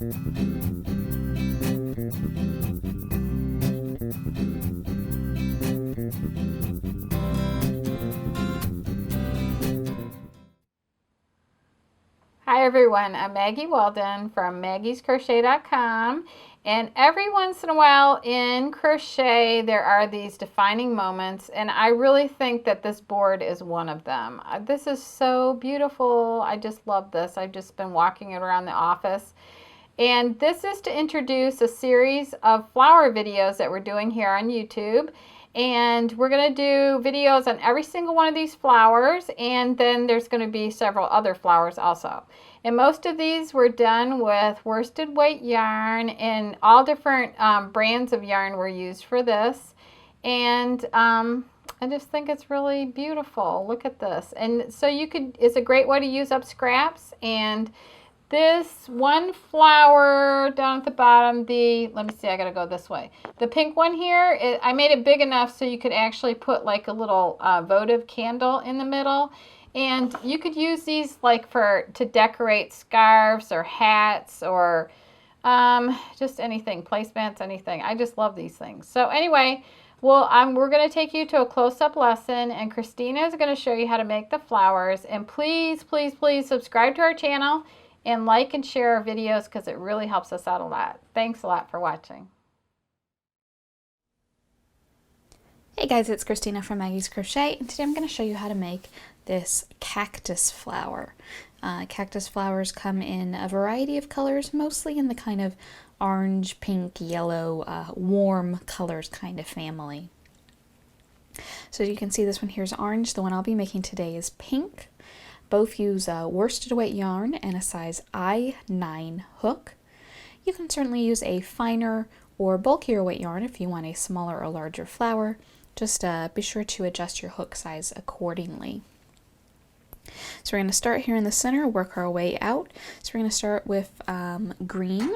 Hi everyone, I'm Maggie Weldon from maggiescrochet.com, and every once in a while in crochet there are these defining moments, and I really think that this board is one of them. This is so beautiful. I just love this. I've just been walking it around the office, and this is to introduce a series of flower videos that we're doing here on YouTube. And we're going to do videos on every single one of these flowers, and then there's going to be several other flowers also. And most of these were done with worsted weight yarn, and all different brands of yarn were used for this. And I just think it's really beautiful. Look at this. And so it's a great way to use up scraps. And this one flower down at the bottom, let me see, I gotta go this way. The pink one here, I made it big enough so you could actually put like a little votive candle in the middle. And you could use these like to decorate scarves or hats or just anything, placemats, anything. I just love these things. So anyway, well, we're going to take you to a close-up lesson, and Christina is going to show you how to make the flowers. And please, please, please subscribe to our channel and like and share our videos because it really helps us out a lot. Thanks a lot for watching. Hey guys, it's Christina from Maggie's Crochet, and today I'm going to show you how to make this cactus flower. Cactus flowers come in a variety of colors, mostly in the kind of orange, pink, yellow, warm colors kind of family. So you can see this one here is orange. The one I'll be making today is pink. Both use worsted weight yarn and a size I9 hook. You can certainly use a finer or bulkier weight yarn if you want a smaller or larger flower. Just be sure to adjust your hook size accordingly. So we're going to start here in the center, work our way out. So we're going to start with green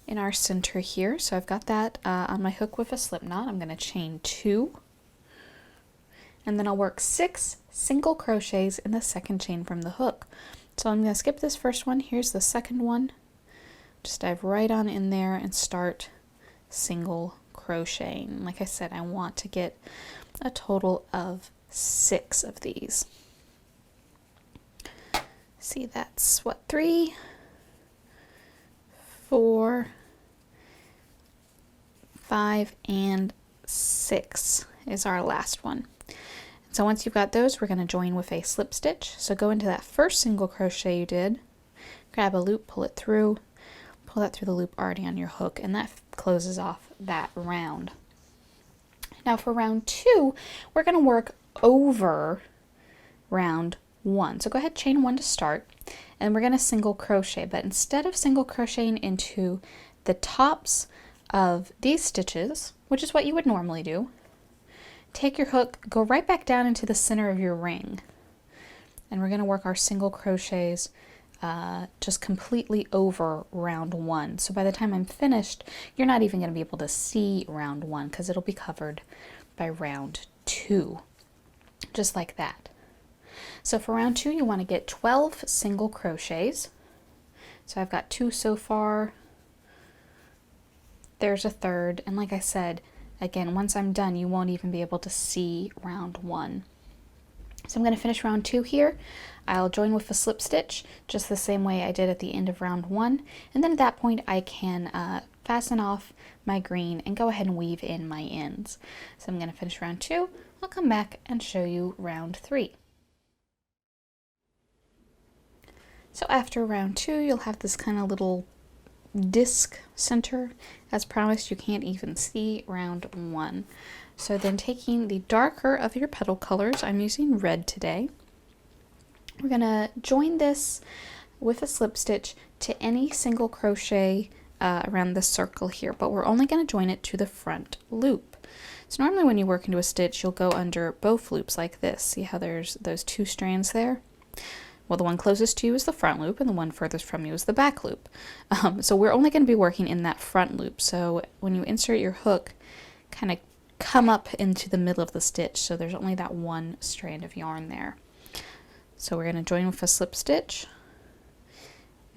in our center here. So I've got that on my hook with a slip knot. I'm going to chain 2. And then I'll work 6 single crochets in the second chain from the hook. So I'm going to skip this first one. Here's the second one. Just dive right on in there and start single crocheting. Like I said, I want to get a total of 6 of these. See, that's what, 3, 4, 5, and 6 is our last one. So once you've got those, we're going to join with a slip stitch. So go into that first single crochet you did, grab a loop, pull it through, pull that through the loop already on your hook, and that closes off that round. Now for round 2, we're going to work over round 1. So go ahead, chain 1 to start, and we're going to single crochet, but instead of single crocheting into the tops of these stitches, which is what you would normally do, take your hook, go right back down into the center of your ring, and we're going to work our single crochets just completely over round 1. So by the time I'm finished, you're not even going to be able to see round 1 because it'll be covered by round 2, just like that. So for round 2, you want to get 12 single crochets. So I've got 2 so far. There's a third, and like I said, again, once I'm done, you won't even be able to see round 1. So I'm going to finish round 2 here. I'll join with a slip stitch, just the same way I did at the end of round 1. And then at that point, I can fasten off my green and go ahead and weave in my ends. So I'm going to finish round 2. I'll come back and show you round 3. So after round 2, you'll have this kind of little disc center. As promised, you can't even see round 1. So then taking the darker of your petal colors, I'm using red today, we're going to join this with a slip stitch to any single crochet around the circle here, but we're only going to join it to the front loop. So normally when you work into a stitch, you'll go under both loops like this. See how there's those 2 strands there? Well, the one closest to you is the front loop, and the one furthest from you is the back loop. So we're only going to be working in that front loop. So when you insert your hook, kind of come up into the middle of the stitch, so there's only that 1 strand of yarn there. So we're going to join with a slip stitch.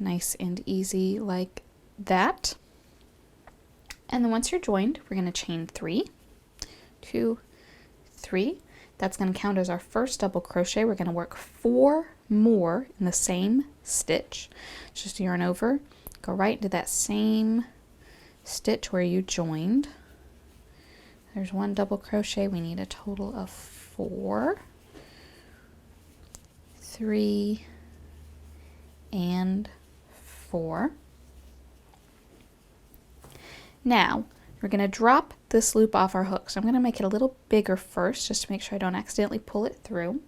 nice and easy like that. And then once you're joined, we're going to chain 3, 2, 3. That's going to count as our first double crochet. We're going to work 4 more in the same stitch. Just yarn over, go right into that same stitch where you joined. There's 1 double crochet. We need a total of 4, 3, and 4. Now we're going to drop this loop off our hook. So I'm going to make it a little bigger first just to make sure I don't accidentally pull it through.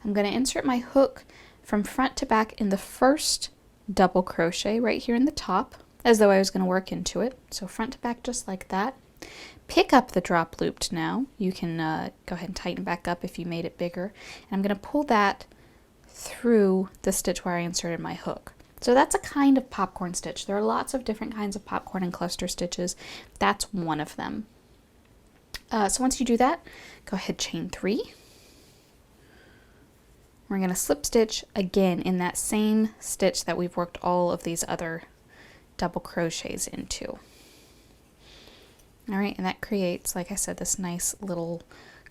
I'm going to insert my hook from front to back in the first double crochet right here in the top, as though I was going to work into it. So front to back just like that. Pick up the drop loop now. You can go ahead and tighten back up if you made it bigger. And I'm going to pull that through the stitch where I inserted my hook. So that's a kind of popcorn stitch. There are lots of different kinds of popcorn and cluster stitches. That's one of them. So once you do that, go ahead, chain 3. We're going to slip stitch again in that same stitch that we've worked all of these other double crochets into. All right, and that creates, like I said, this nice little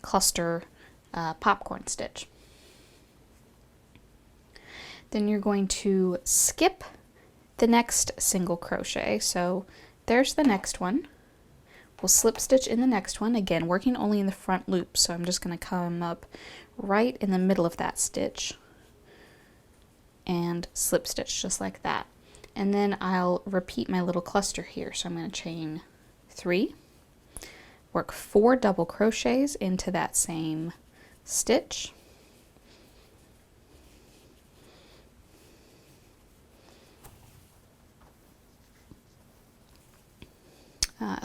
cluster popcorn stitch. Then you're going to skip the next single crochet. So there's the next one. We'll slip stitch in the next one, again working only in the front loop. So I'm just going to come up right in the middle of that stitch and slip stitch just like that. And then I'll repeat my little cluster here. So I'm going to chain 3, work 4 double crochets into that same stitch.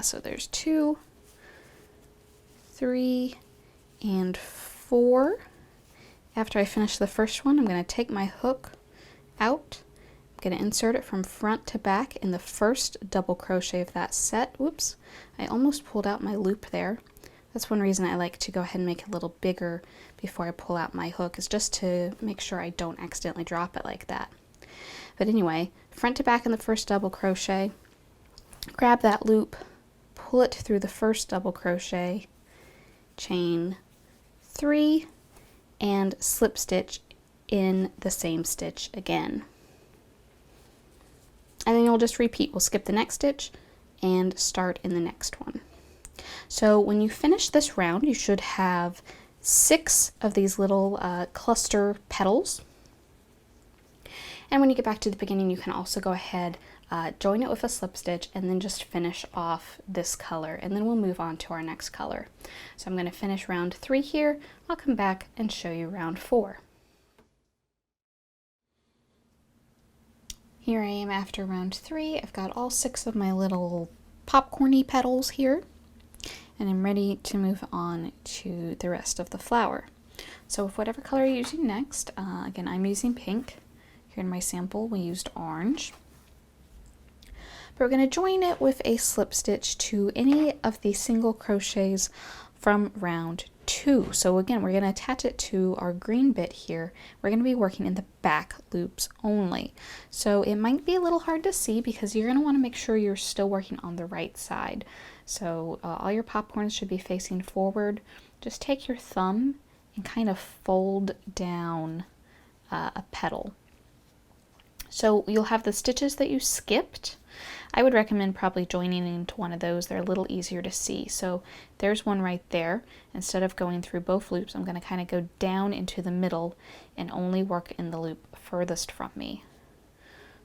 So there's 2, 3, and 4. After I finish the first one, I'm going to take my hook out. I'm going to insert it from front to back in the first double crochet of that set. Whoops, I almost pulled out my loop there. That's one reason I like to go ahead and make it a little bigger before I pull out my hook, is just to make sure I don't accidentally drop it like that. But anyway, front to back in the first double crochet, grab that loop, pull it through the first double crochet, chain 3, and slip stitch in the same stitch again. And then you'll just repeat. We'll skip the next stitch and start in the next one. So when you finish this round, you should have 6 of these little cluster petals. And when you get back to the beginning, you can also go ahead, join it with a slip stitch, and then just finish off this color, and then we'll move on to our next color. So I'm going to finish round 3 here. I'll come back and show you round 4. Here I am after round 3. I've got all 6 of my little popcorny petals here, and I'm ready to move on to the rest of the flower. So with whatever color you're using next, again, I'm using pink. Here in my sample, we used orange. But we're going to join it with a slip stitch to any of the single crochets from round 2. So again, we're going to attach it to our green bit here. We're going to be working in the back loops only. So it might be a little hard to see because you're going to want to make sure you're still working on the right side. So all your popcorns should be facing forward. Just take your thumb and kind of fold down a petal. So you'll have the stitches that you skipped. I would recommend probably joining into one of those. They're a little easier to see. So there's one right there. Instead of going through both loops, I'm going to kind of go down into the middle and only work in the loop furthest from me.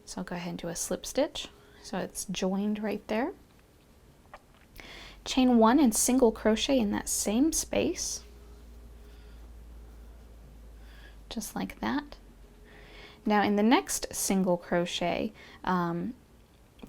So I'll go ahead and do a slip stitch. So it's joined right there. Chain 1 and single crochet in that same space. Just like that. Now in the next single crochet,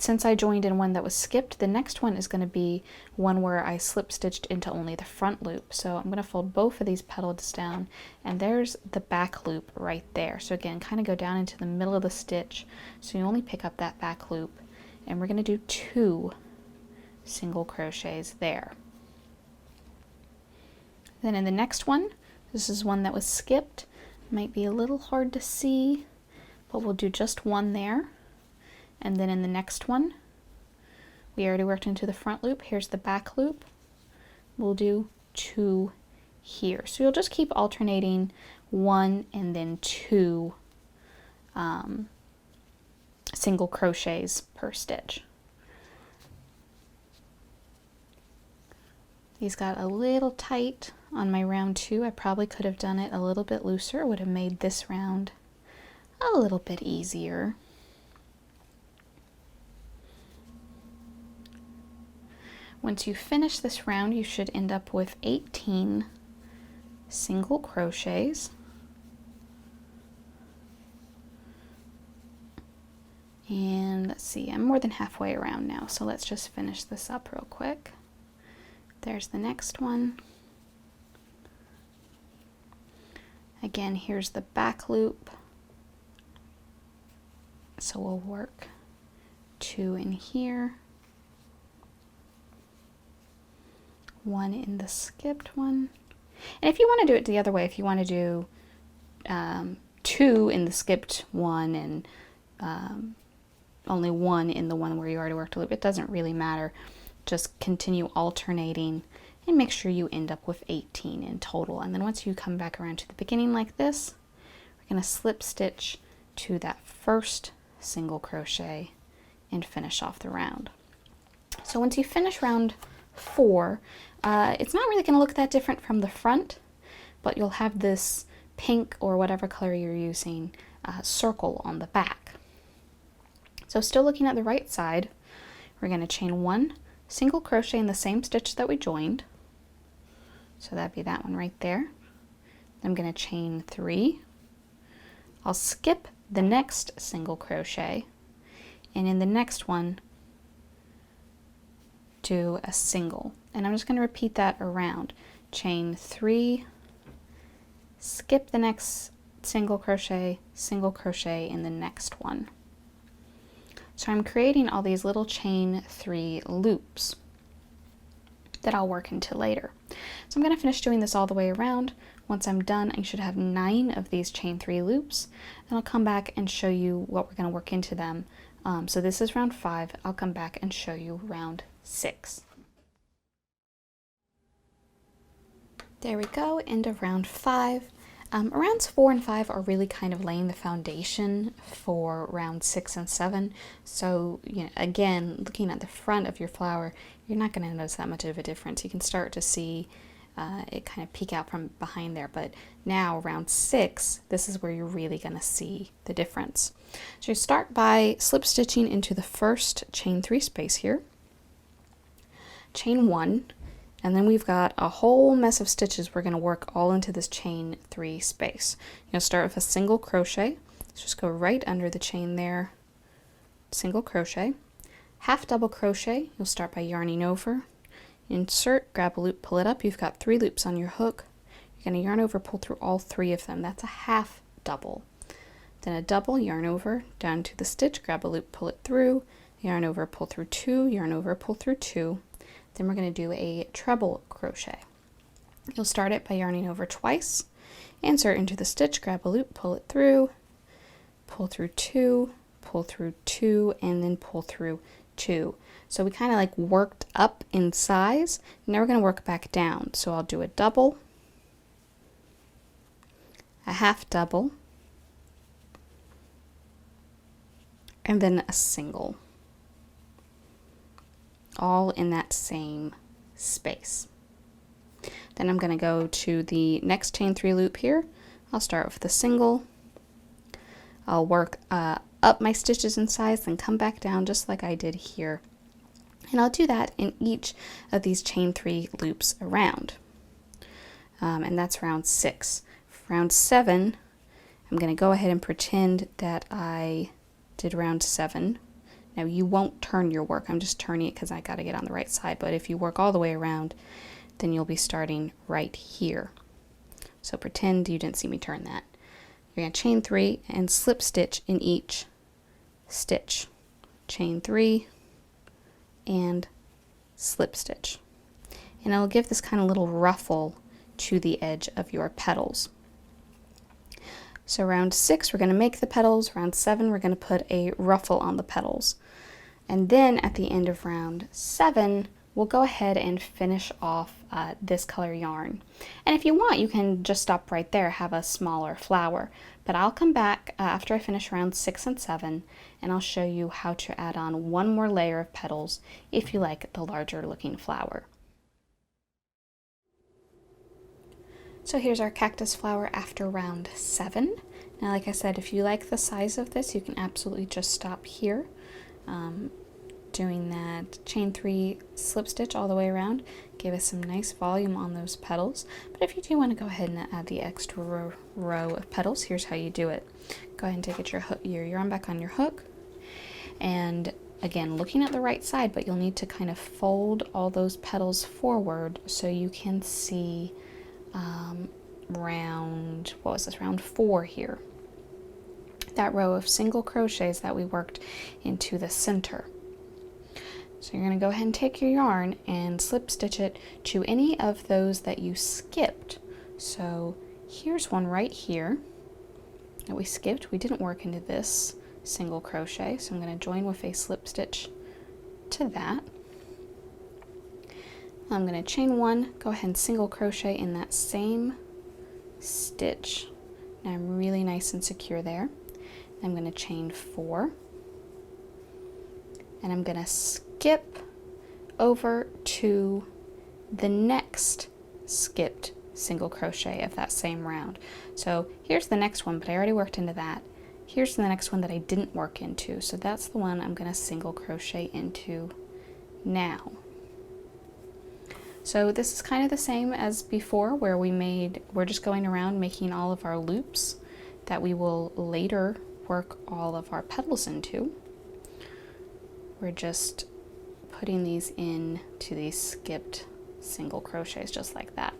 since I joined in one that was skipped, the next one is going to be one where I slip stitched into only the front loop. So I'm going to fold both of these petals down, and there's the back loop right there. So again, kind of go down into the middle of the stitch, so you only pick up that back loop, and we're going to do 2 single crochets there. Then in the next one, this is one that was skipped. Might be a little hard to see. but we'll do just one there. And then in the next one, we already worked into the front loop. Here's the back loop. We'll do 2 here. So you'll just keep alternating 1 and then 2 single crochets per stitch. These got a little tight on my round 2. I probably could have done it a little bit looser. It would have made this round a little bit easier. Once you finish this round, you should end up with 18 single crochets. And let's see, I'm more than halfway around now, so let's just finish this up real quick. There's the next one. Again, here's the back loop. So we'll work 2 in here, 1 in the skipped one. And if you want to do it the other way, if you want to do 2 in the skipped one and only 1 in the one where you already worked a loop, it doesn't really matter. Just continue alternating and make sure you end up with 18 in total. And then once you come back around to the beginning like this, we're going to slip stitch to that first single crochet and finish off the round. So once you finish round 4, it's not really going to look that different from the front, but you'll have this pink or whatever color you're using circle on the back. So still looking at the right side, we're going to chain 1 single crochet in the same stitch that we joined. So that'd be that one right there. I'm going to chain 3. I'll skip the next single crochet, and in the next one do a single. And I'm just going to repeat that around. Chain 3, skip the next single crochet in the next one. So I'm creating all these little chain 3 loops that I'll work into later. So I'm going to finish doing this all the way around. Once I'm done, I should have 9 of these chain 3 loops, and I'll come back and show you what we're going to work into them. So this is round 5. I'll come back and show you round 6. There we go, end of round 5. Rounds 4 and 5 are really kind of laying the foundation for round 6 and 7. So, you know, again, looking at the front of your flower, you're not going to notice that much of a difference. You can start to see it kind of peek out from behind there. But now, round 6, this is where you're really going to see the difference. So you start by slip stitching into the first chain 3 space here. Chain 1. And then we've got a whole mess of stitches we're going to work all into this chain 3 space. You'll start with a single crochet. Let's just go right under the chain there. Single crochet. Half double crochet. You'll start by yarning over. Insert, grab a loop, pull it up. You've got 3 loops on your hook. You're going to yarn over, pull through all 3 of them. That's a half double. Then a double, yarn over, down to the stitch, grab a loop, pull it through, yarn over, pull through 2, yarn over, pull through 2. Then we're going to do a treble crochet. You'll start it by yarning over twice, insert into the stitch, grab a loop, pull it through, pull through 2, pull through 2, and then pull through 2. So we kind of like worked up in size. Now we're going to work back down. So I'll do a double, a half double, and then a single, all in that same space. Then I'm going to go to the next chain 3 loop here. I'll start with the single. I'll work up my stitches in size, then come back down just like I did here. And I'll do that in each of these chain 3 loops around. And that's round 6. For round 7, I'm going to go ahead and pretend that I did round 7. Now you won't turn your work, I'm just turning it because I got to get on the right side, but if you work all the way around, then you'll be starting right here. So pretend you didn't see me turn that. You're going to chain 3 and slip stitch in each stitch. Chain 3 and slip stitch. And it'll give this kind of little ruffle to the edge of your petals. So round 6, we're going to make the petals. Round 7, we're going to put a ruffle on the petals. And then at the end of round 7, we'll go ahead and finish off this color yarn. And if you want, you can just stop right there, have a smaller flower. But I'll come back after I finish round 6 and 7, and I'll show you how to add on one more layer of petals if you like the larger looking flower. So here's our cactus flower after round 7. Now, like I said, if you like the size of this, you can absolutely just stop here. Doing that chain 3 slip stitch all the way around gave us some nice volume on those petals. But if you do want to go ahead and add the extra row of petals, here's how you do it. Go ahead and take your yarn back on your hook, and again, looking at the right side, but you'll need to kind of fold all those petals forward so you can see round 4 here, that row of single crochets that we worked into the center. So you're going to go ahead and take your yarn and slip stitch it to any of those that you skipped. So here's one right here that we skipped. We didn't work into this single crochet, so I'm going to join with a slip stitch to that. I'm going to chain 1, go ahead and single crochet in that same stitch. Now I'm really nice and secure there. I'm going to chain 4, and I'm going to skip over to the next skipped single crochet of that same round. So here's the next one, but I already worked into that. Here's the next one that I didn't work into, so that's the one I'm going to single crochet into now. So this is kind of the same as before, where we're just going around making all of our loops that we will later work all of our petals into. We're just putting these in to these skipped single crochets just like that.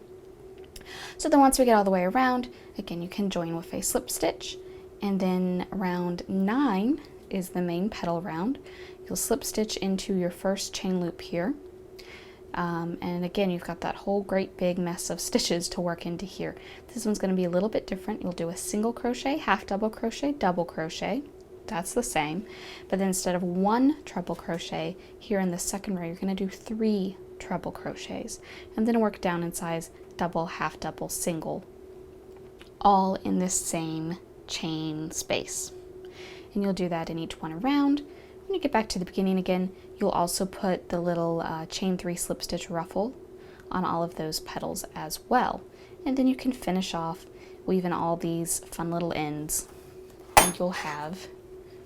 So then once we get all the way around, again, you can join with a slip stitch, and then round 9 is the main petal round. You'll slip stitch into your first chain loop here. And again, you've got that whole great big mess of stitches to work into here. This one's going to be a little bit different. You'll do a single crochet, half double crochet, double crochet. That's the same, but then instead of 1 treble crochet here in the second row, you're going to do 3 treble crochets, and then work down in size double, half double, single, all in this same chain space. And you'll do that in each one around. When you get back to the beginning again, you'll also put the little chain 3 slip stitch ruffle on all of those petals as well. And then you can finish off weaving all these fun little ends, and you'll have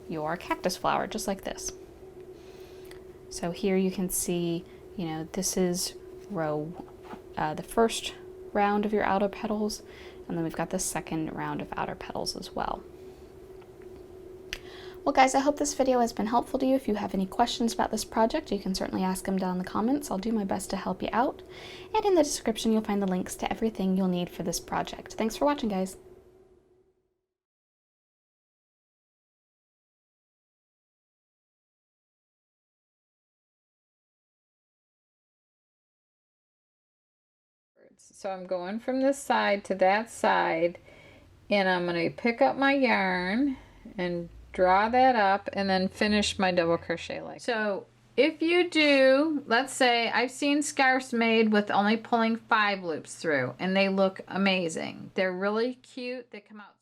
your cactus flower just like this. So here you can see, this is the first round of your outer petals, and then we've got the second round of outer petals as well. Well guys, I hope this video has been helpful to you. If you have any questions about this project, you can certainly ask them down in the comments. I'll do my best to help you out. And in the description, you'll find the links to everything you'll need for this project. Thanks for watching, guys. So I'm going from this side to that side, and I'm going to pick up my yarn and draw that up and then finish my double crochet like. So if you do, let's say I've seen scarves made with only pulling 5 loops through, and they look amazing. They're really cute. They come out